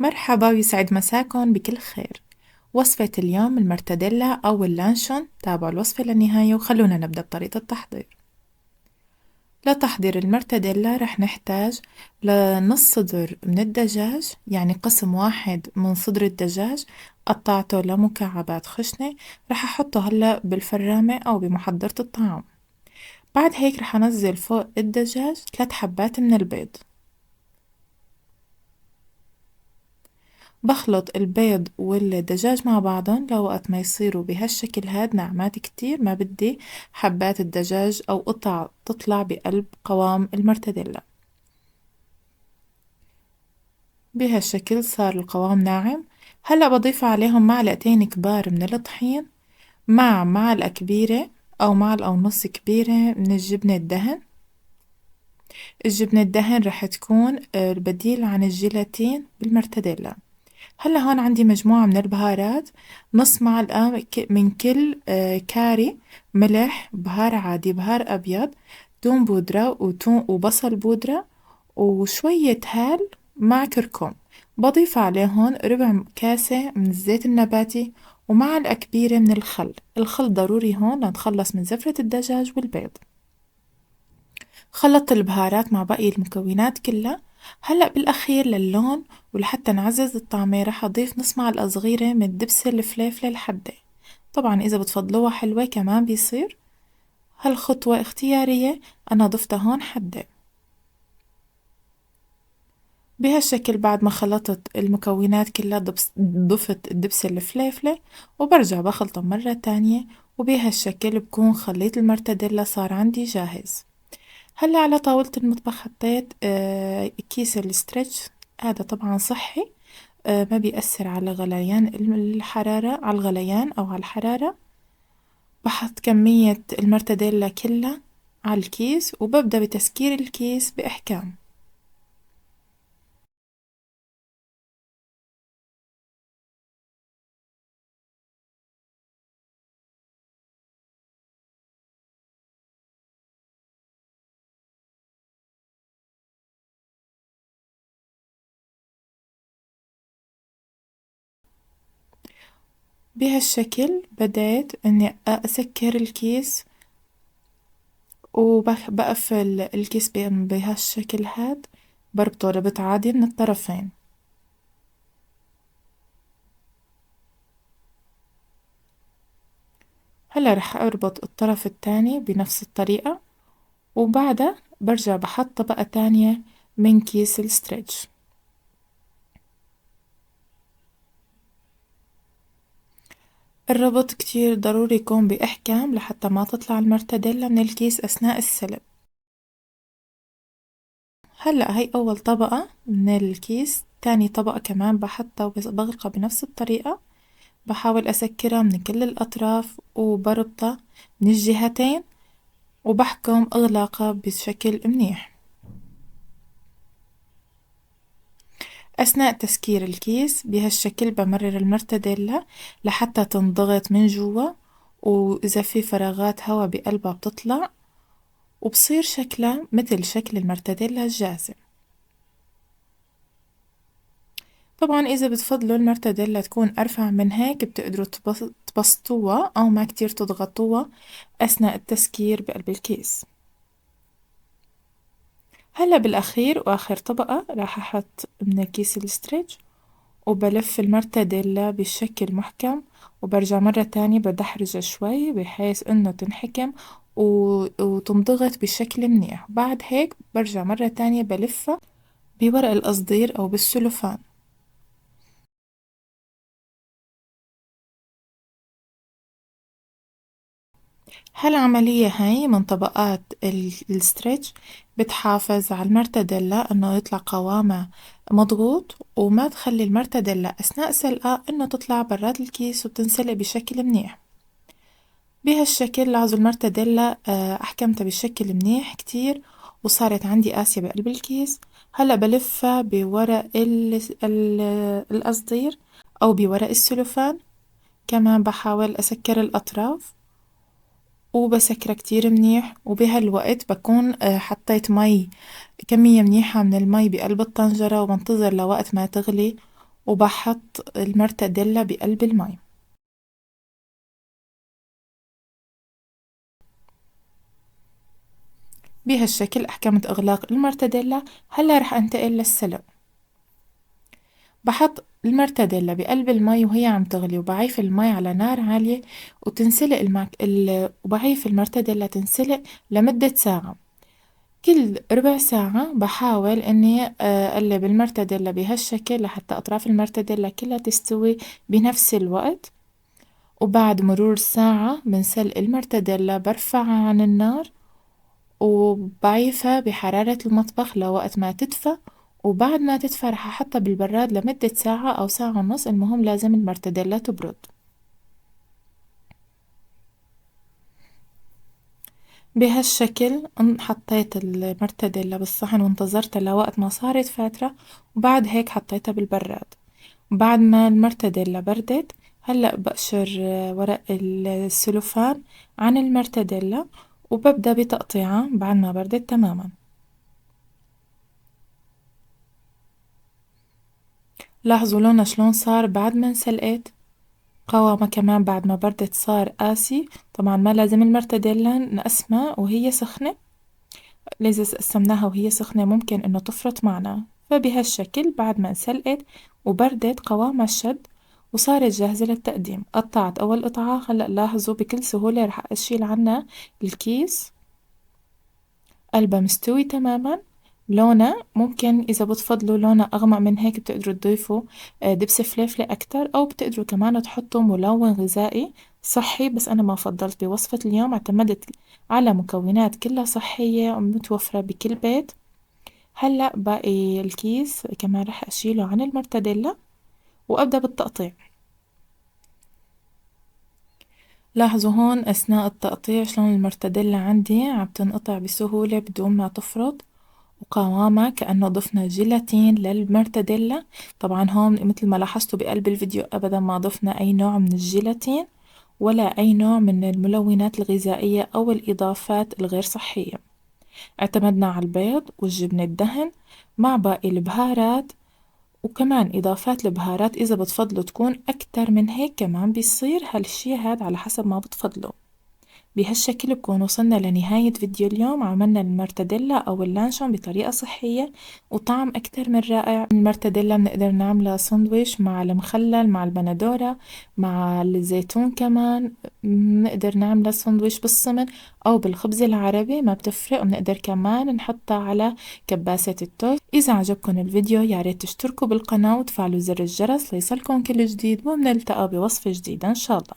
مرحبا ويسعد مساكن بكل خير. وصفة اليوم المرتديلا أو اللانشون، تابعوا الوصفة للنهاية وخلونا نبدأ بطريقة التحضير. لتحضير المرتديلا رح نحتاج لنص صدر من الدجاج، يعني قسم واحد من صدر الدجاج قطعته لمكعبات خشنة. رح أحطه هلأ بالفرامة أو بمحضرة الطعام. بعد هيك رح أنزل فوق الدجاج 3 حبات من البيض. بخلط البيض والدجاج مع بعضن لوقت ما يصيروا بهالشكل هاد ناعمات كتير، ما بدي حبات الدجاج أو قطع تطلع بقلب قوام المرتديلا. بهالشكل صار القوام ناعم. هلأ بضيف عليهم معلقتين كبار من الطحين مع معلقة كبيرة أو معلقة ونص كبيرة من الجبنة الدهن. الجبنة الدهن رح تكون البديل عن الجيلاتين بالمرتديلا. هلا هون عندي مجموعة من البهارات، نص معلقة من كل كاري، ملح، بهار عادي، بهار أبيض، توم بودرة وبصل بودرة، وشوية هال مع كركم. بضيف عليهم ربع كاسة من الزيت النباتي ومعلقة كبيرة من الخل. الخل ضروري هون لنتخلص من زفرة الدجاج والبيض. خلطت البهارات مع باقي المكونات كلها. هلأ بالأخير للون ولحتى نعزز الطعمة رح أضيف نص معلقة صغيرة من دبس الفليفلة الحدة. طبعا إذا بتفضلوها حلوة كمان بيصير. هالخطوة اختيارية، أنا ضفتها هون حدة. بهالشكل بعد ما خلطت المكونات كلها ضفت الدبس الفليفلة وبرجع بخلطه مرة تانية. وبهالشكل بكون خليط المرتديلا صار عندي جاهز. هلا على طاولة المطبخ حطيت كيس الستريتش. هذا طبعا صحي، ما بيأثر على غليان الحرارة، على الغليان أو على الحرارة. بحط كمية المرتديلا كلها على الكيس وببدأ بتسكير الكيس بإحكام. بهالشكل بدأت إني أسكر الكيس وبقفل الكيس بهالشكل هاد، بربطه ربط عادي من الطرفين. هلا رح أربط الطرف التاني بنفس الطريقة، وبعدها برجع بحط طبقة تانية من كيس الستريتش. الربط كتير ضروري يكون بإحكام لحتى ما تطلع المرتديلا من الكيس أثناء السلق. هلأ هي أول طبقة من الكيس، تاني طبقة كمان بحطها وبغلقها بنفس الطريقة. بحاول أسكرها من كل الأطراف وبربطها من الجهتين وبحكم إغلاقها بشكل منيح. أثناء تسكير الكيس بهالشكل بمرر المرتديلا لحتى تنضغط من جوا، وإذا في فراغات هوا بقلبها بتطلع وبصير شكلها مثل شكل المرتديلا الجاهزة. طبعا إذا بتفضلوا المرتديلا تكون أرفع من هيك بتقدروا تبسطوها أو ما كتير تضغطوها أثناء التسكير بقلب الكيس. هلا بالأخير وآخر طبقة راح أحط من كيس الستريتش وبلف المرتديلا بشكل محكم، وبرجع مرة تانية بدحرجها شوي بحيث إنه تنحكم وتنضغط بشكل منيح. بعد هيك برجع مرة تانية بلفها بورق القصدير أو بالسلوفان. هالعملية هاي من طبقات الستريتش بتحافظ على المرتديلا إنه يطلع قوامها مضغوط، وما تخلي المرتديلا أثناء سلقها إنه تطلع برات الكيس وتنسلق بشكل منيح. بهالشكل لاحظوا المرتديلا أحكمتها بشكل منيح كتير وصارت عندي قاسية بقلب الكيس. هلأ بلفها بورق القصدير أو بورق السلوفان. كمان بحاول أسكر الأطراف وبسكرها كتير منيح. وبهالوقت بكون حطيت مي، كمية منيحة من المي بقلب الطنجرة وبنتظر لوقت ما تغلي وبحط المرتديلا بقلب المي. بهالشكل أحكمت إغلاق المرتديلا. هلا رح أنتقل للسلق. بحط المرتديلا بقلب المي وهي عم تغلي، وبعيف المي على نار عالية وتنسلق وبعيف المرتديلا تنسلق لمدة ساعة. كل ربع ساعة بحاول إني أقلب المرتديلا بهالشكل لحتى أطراف المرتديلا كلها تستوي بنفس الوقت. وبعد مرور ساعة من سلق المرتديلا برفعها عن النار وبعيفها بحرارة المطبخ لوقت ما تدفى. وبعد ما تدفى رح أحطها بالبراد لمدة ساعة أو ساعة ونص، المهم لازم المرتديلا تبرد. بهالشكل حطيت المرتديلا بالصحن وانتظرتها لوقت ما صارت فاترة، وبعد هيك حطيتها بالبراد. بعد ما المرتديلا بردت هلأ بقشر ورق السلوفان عن المرتديلا وببدأ بتقطيعها بعد ما بردت تماما. لاحظوا لونها شلون صار بعد ما انسلقت. قوامها كمان بعد ما بردت صار قاسي. طبعا ما لازم المرتديلا نقسمها وهي سخنة، إذا قسمناها وهي سخنة ممكن إنه تفرط معنا. فبهالشكل بعد ما انسلقت وبردت قوامها شد وصارت جاهزة للتقديم. قطعت أول قطعة. هلأ لاحظوا بكل سهولة رح أشيل عنها الكيس. قلبها مستوي تماما. لونها ممكن إذا بتفضلوا لونها أغمق من هيك بتقدروا تضيفوا دبس فليفلة أكتر، أو بتقدروا كمان تحطوا ملون غذائي صحي، بس أنا ما فضلت بوصفة اليوم. اعتمدت على مكونات كلها صحية متوفرة بكل بيت. هلأ باقي الكيس كمان رح أشيله عن المرتديلا وأبدأ بالتقطيع. لاحظوا هون أثناء التقطيع شلون المرتديلا عندي عم تنقطع بسهولة بدون ما تفرط، وقوامها كأنه ضفنا جيلاتين للمرتديلا. طبعا هون مثل ما لاحظتوا بقلب الفيديو أبدا ما ضفنا أي نوع من الجيلاتين ولا أي نوع من الملونات الغذائية أو الإضافات الغير صحية. اعتمدنا على البيض والجبن الدهن مع باقي البهارات، وكمان إضافات البهارات إذا بتفضلوا تكون أكتر من هيك كمان بيصير هالشي هاد على حسب ما بتفضلوا. بهالشكل بكون وصلنا لنهاية فيديو اليوم. عملنا المرتديلا أو اللانشون بطريقة صحية وطعم أكتر من رائع. المرتديلا بنقدر نعملها سندويش مع المخلل مع البندورة مع الزيتون كمان. بنقدر نعملها سندويش بالسمن أو بالخبز العربي، ما بتفرق. وبنقدر كمان نحطها على كباسة التوست. إذا عجبكم الفيديو ياريت تشتركوا بالقناة وتفعلوا زر الجرس ليصلكم كل جديد، وبنلتقى بوصفة جديدة إن شاء الله.